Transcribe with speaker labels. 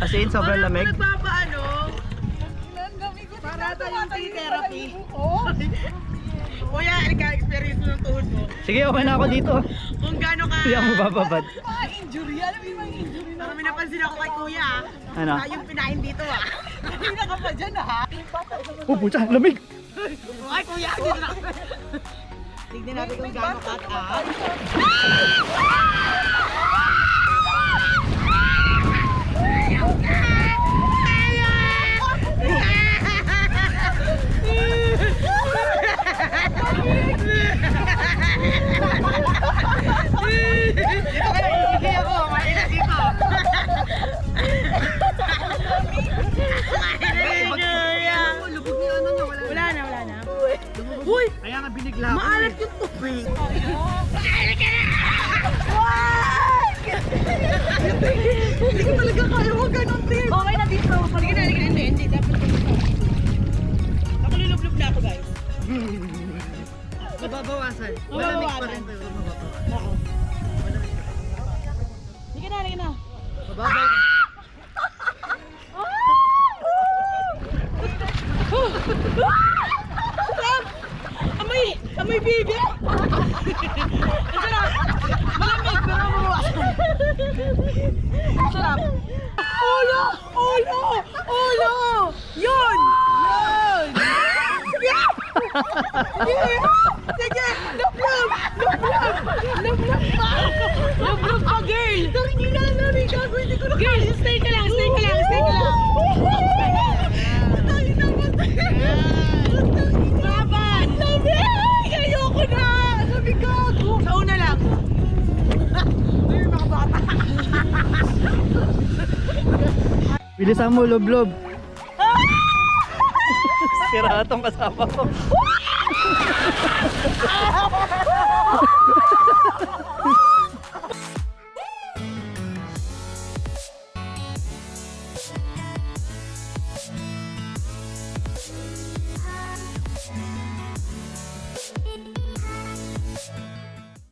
Speaker 1: As in, sobrang lamig.
Speaker 2: Nagpapaano? Para tayong tea therapy. Kuya, nagka-experience mo ng tuhod mo.
Speaker 1: Sige, okay na ako dito.
Speaker 2: Kung gaano ka...
Speaker 1: Hindi ako mabababad.
Speaker 2: Injury. Alam mo yung injury na. May napansin ako kay kuya.
Speaker 1: Ano?
Speaker 2: Yung pinain dito Hindi na ka pa dyan
Speaker 1: Oh, pucha, lamig!
Speaker 2: Ay kuya, dito na. Tignan natin kung gaano ka Dito kayo, hindi ako. Mainit dito. Lubog niyo ano nyo, wala na. Uy!
Speaker 1: Kaya nga binigla ako.
Speaker 2: Maalat yung tubig. Hindi ko talaga kaya mo ganun, Tim. Okay na dito. Sige na. Hindi. Dapat ganito. Ako lulublob na ako, guys.
Speaker 1: Mababawasan.
Speaker 2: Malamig pa rin. Oo. Sige na.
Speaker 1: Mababaw.
Speaker 2: Amoy bibi! Ang sarap! Malamig pero mabawasan. Ang sarap! Ulo! Yun! Sige! Lublog pa, girl! Hindi na gago, hindi ko na. Girl, stay ka lang. Laban! Lamig! Ayoko na! Sabi ko! Sa una lang. Ay, mga bata.
Speaker 1: Bilisan mo, loblob. Sira tong kasama ko.